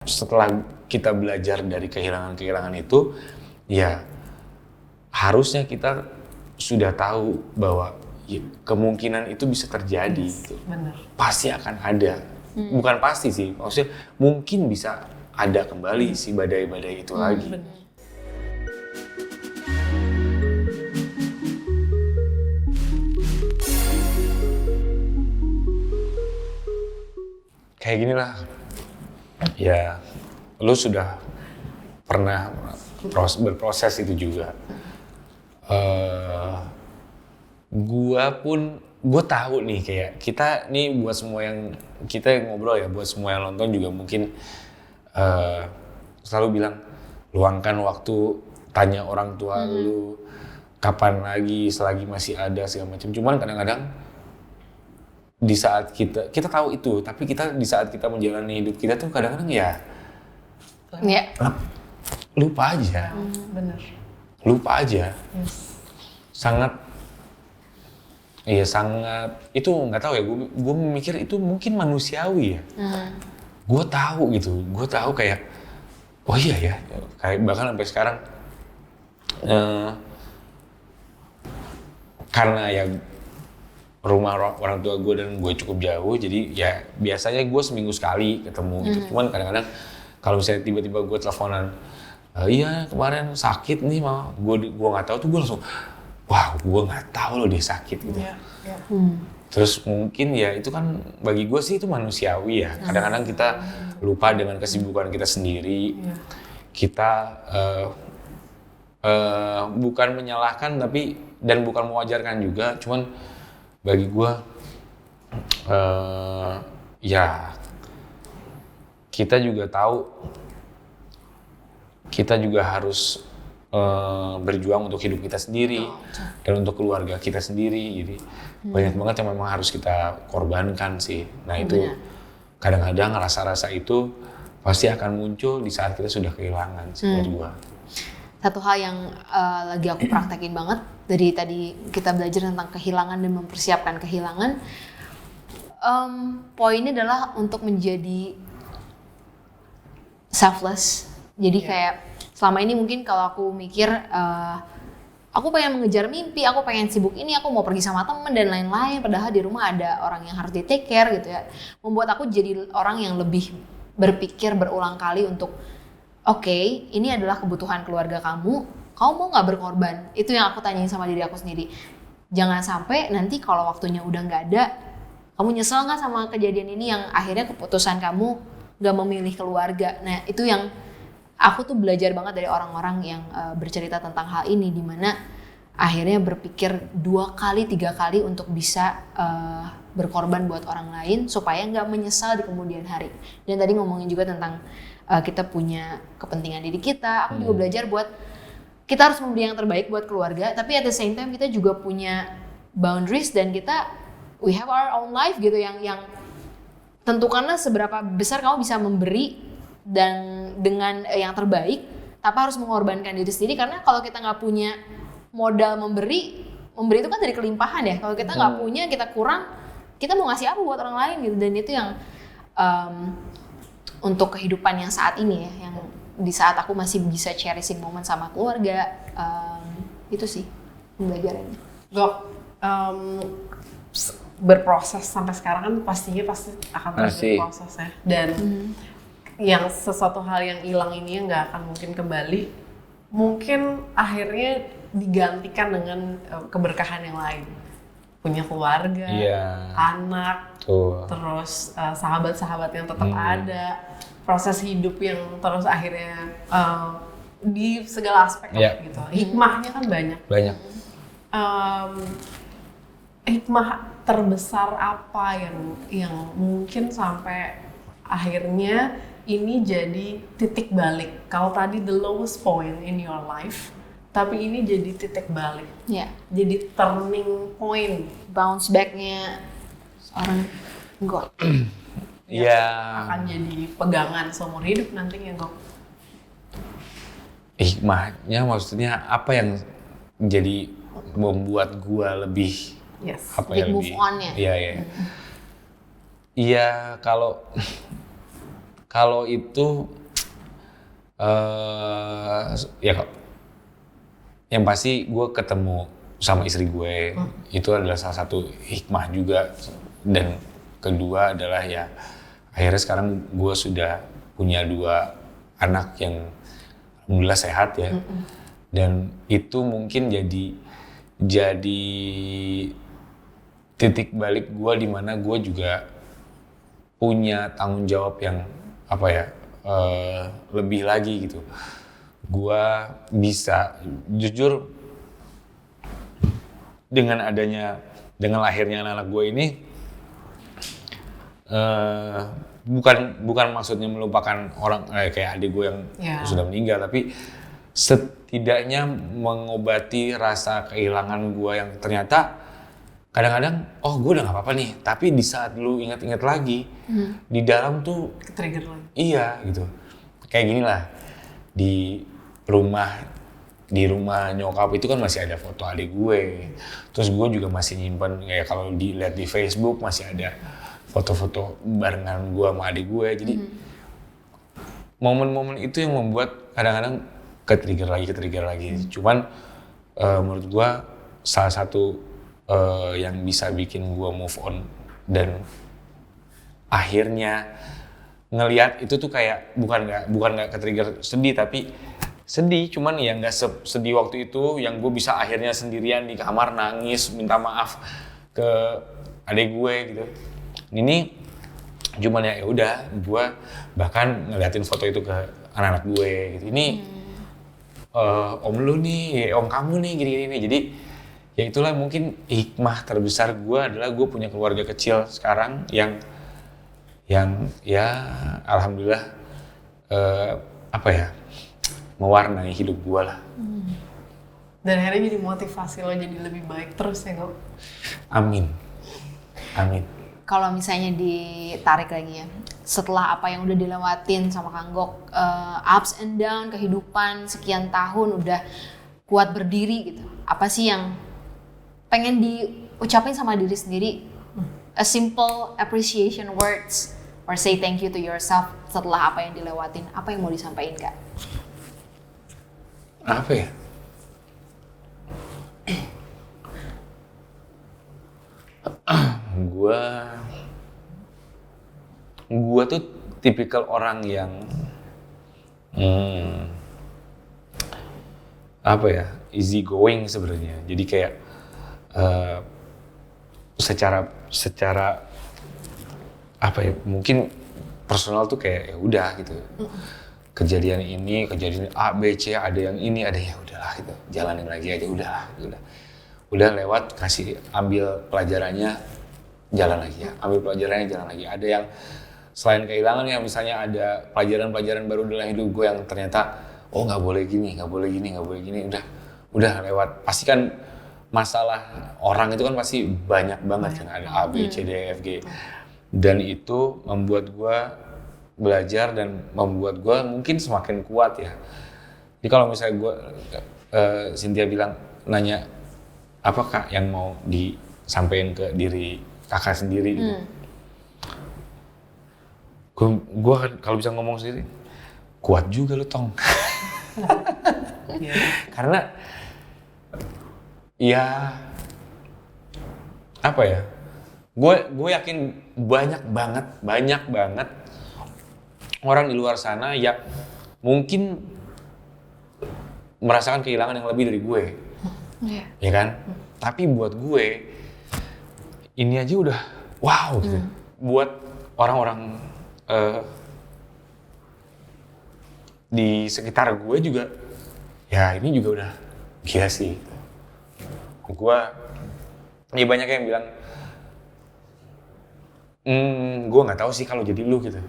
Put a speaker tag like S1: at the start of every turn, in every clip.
S1: setelah kita belajar dari kehilangan itu, ya harusnya kita sudah tahu bahwa ya, kemungkinan itu bisa terjadi. Gitu.
S2: Benar.
S1: Pasti akan ada. Bukan pasti sih, maksudnya mungkin bisa ada kembali si badai-badai itu lagi.
S2: Benar.
S1: Kayak gini lah, ya lu sudah pernah berproses itu juga. Gue tahu nih kayak kita nih buat semua yang kita ngobrol ya, buat semua yang nonton juga mungkin selalu bilang luangkan waktu, tanya orang tua lu kapan lagi, selagi masih ada segala macam. Cuman kadang-kadang di saat kita tahu itu, tapi kita di saat kita menjalani hidup kita tuh kadang-kadang ya lupa aja.
S2: Benar.
S1: Lupa aja.
S2: Yes.
S1: Sangat itu nggak tahu ya, gue mikir itu mungkin manusiawi ya. Gue tahu kayak oh iya ya, kayak bahkan sampai sekarang karena ya rumah orang tua gue dan gue cukup jauh, jadi ya biasanya gue seminggu sekali ketemu gitu. Cuman kadang-kadang kalau misalnya tiba-tiba gue teleponan, iya kemarin sakit nih mama, gue nggak tahu tuh gue langsung wah gue nggak tahu loh dia sakit gitu. Terus mungkin ya itu kan bagi gue sih itu manusiawi ya. Kadang-kadang kita lupa dengan kesibukan kita sendiri. Kita bukan menyalahkan tapi dan bukan mewajarkan juga. Cuman bagi gue ya kita juga tahu kita juga harus berjuang untuk hidup kita sendiri dan untuk keluarga kita sendiri. Jadi banyak banget yang memang harus kita korbankan sih. Nah itu kadang-kadang rasa-rasa itu pasti akan muncul di saat kita sudah kehilangan sih menurut gua.
S3: Satu hal yang lagi aku praktekin banget dari tadi kita belajar tentang kehilangan dan mempersiapkan kehilangan. Poinnya adalah untuk menjadi selfless. Jadi kayak selama ini mungkin kalau aku mikir aku pengen mengejar mimpi, aku pengen sibuk ini, aku mau pergi sama temen dan lain-lain, padahal di rumah ada orang yang harus di take care gitu ya. Membuat aku jadi orang yang lebih berpikir berulang kali untuk oke, ini adalah kebutuhan keluarga kamu mau nggak berkorban? Itu yang aku tanyain sama diri aku sendiri. Jangan sampai nanti kalau waktunya udah nggak ada, kamu nyesel nggak sama kejadian ini yang akhirnya keputusan kamu nggak memilih keluarga. Nah itu yang aku tuh belajar banget dari orang-orang yang bercerita tentang hal ini, dimana akhirnya berpikir 2 kali 3 kali untuk bisa berkorban buat orang lain supaya nggak menyesal di kemudian hari. Dan tadi ngomongin juga tentang kita punya kepentingan diri kita. Aku juga belajar buat kita harus memberi yang terbaik buat keluarga, tapi at the same time kita juga punya boundaries dan we have our own life gitu yang tentukanlah seberapa besar kamu bisa memberi dan dengan yang terbaik, tapi harus mengorbankan diri sendiri karena kalau kita nggak punya modal memberi itu kan dari kelimpahan ya. Kalau kita nggak punya, kita kurang, kita mau ngasih apa buat orang lain gitu. Dan itu yang untuk kehidupan yang saat ini ya, yang di saat aku masih bisa cherishing momen sama keluarga, itu sih pembelajarannya.
S2: Gok, berproses sampai sekarang kan pasti akan terus berproses ya. Dan yang sesuatu hal yang hilang ini nggak akan mungkin kembali, mungkin akhirnya digantikan dengan keberkahan yang lain. Punya keluarga, anak, terus sahabat-sahabat yang tetap ada, proses hidup yang terus akhirnya di segala aspek gitu. Hikmahnya kan banyak. Hikmah terbesar apa yang mungkin sampai akhirnya ini jadi titik balik? Kalau tadi the lowest point in your life, tapi ini jadi titik balik. Jadi turning point,
S3: bounce back-nya seorang Gok.
S2: Akan jadi pegangan seumur hidup nantinya, Gok.
S1: Hikmahnya maksudnya apa yang jadi membuat gua lebih
S3: move on-nya.
S1: Iya, kalau Kalau itu ya kok yang pasti gue ketemu sama istri gue itu adalah salah satu hikmah juga, dan kedua adalah ya akhirnya sekarang gue sudah punya 2 anak yang alhamdulillah sehat ya. Dan itu mungkin jadi titik balik gue di mana gue juga punya tanggung jawab yang apa ya, lebih lagi gitu. Gue bisa jujur dengan lahirnya anak gue ini, bukan maksudnya melupakan orang kayak adik gue yang sudah meninggal, tapi setidaknya mengobati rasa kehilangan gue yang ternyata kadang-kadang gue udah gak apa-apa nih, tapi di saat lu ingat-ingat lagi di dalam tuh
S2: ke-trigger lagi.
S1: Iya gitu. Kayak gini lah, di rumah nyokap itu kan masih ada foto adik gue. Terus gue juga masih nyimpen, kayak kalau dilihat di Facebook masih ada foto-foto barengan gue sama adik gue. Jadi momen-momen itu yang membuat kadang-kadang ke-trigger lagi. Cuman menurut gue salah satu yang bisa bikin gue move on dan akhirnya ngelihat itu tuh kayak bukan nggak ke-trigger sedih, tapi sedih, cuman ya nggak sedih waktu itu yang gue bisa akhirnya sendirian di kamar nangis minta maaf ke adik gue gitu. Ini cuman ya udah, gue bahkan ngeliatin foto itu ke anak-anak gue gitu. Ini om lu nih, om kamu nih gini-gini. Jadi ya itulah mungkin hikmah terbesar gue adalah gue punya keluarga kecil sekarang yang ya alhamdulillah mewarnai hidup gue lah.
S2: Dan akhirnya jadi motivasi lo jadi lebih baik terus ya kok.
S1: Amin.
S3: Kalau misalnya ditarik lagi ya, setelah apa yang udah dilewatin sama Kang Gok, ups and down kehidupan sekian tahun udah kuat berdiri gitu, apa sih yang pengen diucapin sama diri sendiri? A simple appreciation words or say thank you to yourself setelah apa yang dilewatin, apa yang mau disampaikan Kak?
S1: Apa ya? Gua tuh tipikal orang yang easy going sebenarnya. Jadi kayak secara mungkin personal tuh kayak ya udah gitu. Kejadian A, B, C, ada yang ini, ada ya udahlah gitu. Jalanin lagi aja udah. Udah lewat, ambil pelajarannya, jalan lagi ya. Ambil pelajarannya, jalan lagi. Ada yang selain kehilangan ya, misalnya ada pelajaran-pelajaran baru dalam hidup gue yang ternyata nggak boleh gini, udah lewat. Pasti kan masalah orang itu kan pasti banyak banget kan, ada A, B, C, D, E, F, G. Dan itu membuat gue belajar dan membuat gue mungkin semakin kuat ya. Jadi kalau misalnya gue, Cynthia nanya apa Kak yang mau disampaikan ke diri kakak sendiri gitu. Gue kalau bisa ngomong sendiri, kuat juga lu Tong. Karena ya gue yakin banyak banget orang di luar sana yang mungkin merasakan kehilangan yang lebih dari gue, ya kan? Tapi buat gue ini aja udah wow gitu. Buat orang-orang di sekitar gue juga, ya ini juga udah gila sih. Gue, ya banyak yang bilang, gue nggak tahu sih kalau jadi lu gitu.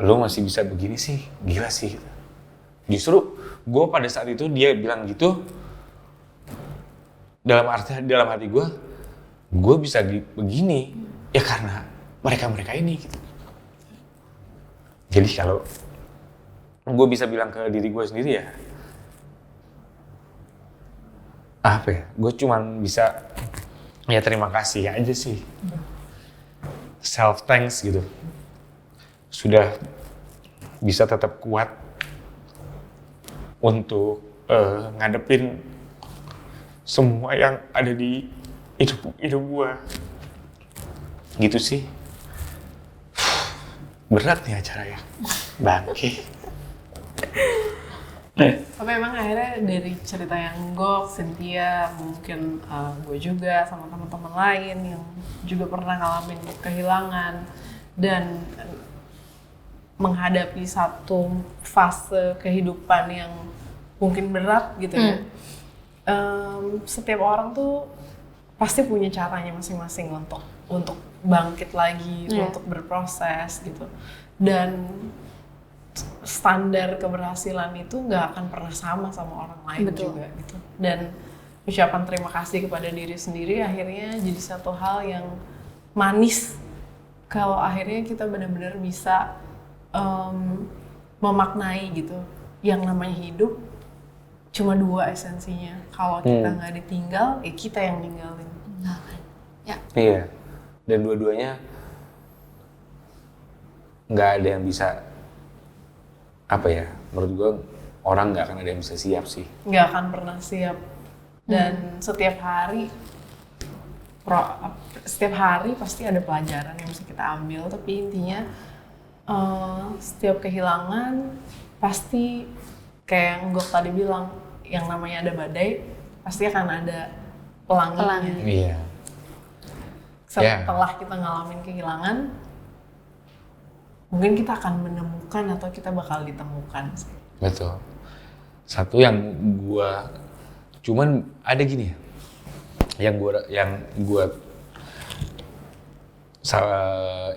S1: Lu masih bisa begini sih, gila sih. Justru gue pada saat itu dia bilang gitu, dalam hati gue bisa begini ya karena mereka ini gitu. Jadi kalau gue bisa bilang ke diri gue sendiri ya, gue cuman bisa ya terima kasih aja sih, self thanks gitu. sudah bisa tetap kuat untuk ngadepin semua yang ada di hidup gua. Gitu sih. Berat nih acara ya. Bangke.
S2: Tapi emang akhirnya dari cerita yang Gok, Cynthia, mungkin gue juga sama teman-teman lain yang juga pernah ngalamin kehilangan dan menghadapi satu fase kehidupan yang mungkin berat gitu ya. Setiap orang tuh pasti punya caranya masing-masing untuk bangkit lagi, untuk berproses gitu. Dan standar keberhasilan itu nggak akan pernah sama orang lain juga gitu. Dan ucapan terima kasih kepada diri sendiri akhirnya jadi satu hal yang manis kalau akhirnya kita benar-benar bisa memaknai gitu. Yang namanya hidup cuma dua esensinya. Kalau kita nggak ditinggal, ya kita yang ninggalin.
S3: Ya.
S1: Iya. Dan dua-duanya nggak ada yang bisa, apa ya, menurut gue orang nggak akan ada yang bisa siap sih.
S2: Nggak akan pernah siap. Dan setiap hari pasti ada pelajaran yang bisa kita ambil. Tapi intinya setiap kehilangan pasti kayak yang Gok tadi bilang, yang namanya ada badai pasti akan ada pelanginya.
S1: Iya.
S2: Setelah kita ngalamin kehilangan, mungkin kita akan menemukan atau kita bakal ditemukan sih.
S1: Betul. Satu yang gua, cuman ada gini ya, yang gua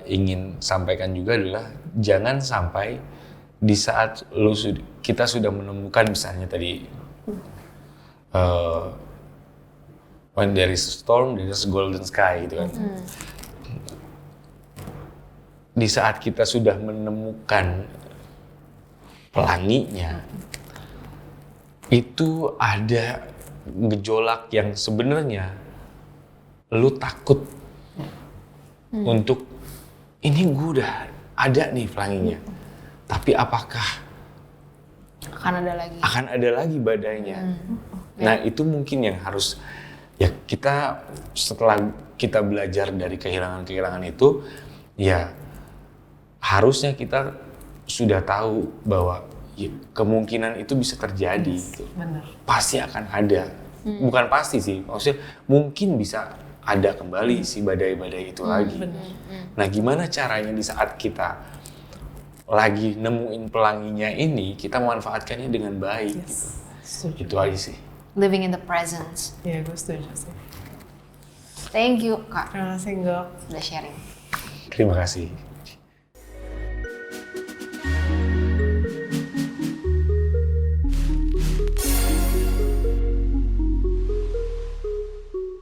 S1: ingin sampaikan juga adalah jangan sampai di saat kita sudah menemukan misalnya tadi when there is a storm, there is a golden sky gitu kan. Di saat kita sudah menemukan pelanginya, itu ada gejolak yang sebenarnya lu takut untuk ini gue udah ada nih pelanginya, tapi apakah akan ada lagi badainya? Nah itu mungkin yang harus ya kita setelah kita belajar dari kehilangan itu ya harusnya kita sudah tahu bahwa ya, kemungkinan itu bisa terjadi gitu.
S2: Benar.
S1: Pasti akan ada. Bukan pasti sih, maksudnya mungkin bisa ada kembali si badai-badai itu lagi. Nah gimana caranya di saat kita lagi nemuin pelanginya ini, kita memanfaatkannya dengan baik gitu.
S2: Setuju.
S1: Itu aja sih.
S3: Living in the present.
S2: Iya, gue setuju sih.
S3: Thank you, Kak.
S2: Terima kasih, Gok.
S3: Udah sharing.
S1: Terima kasih.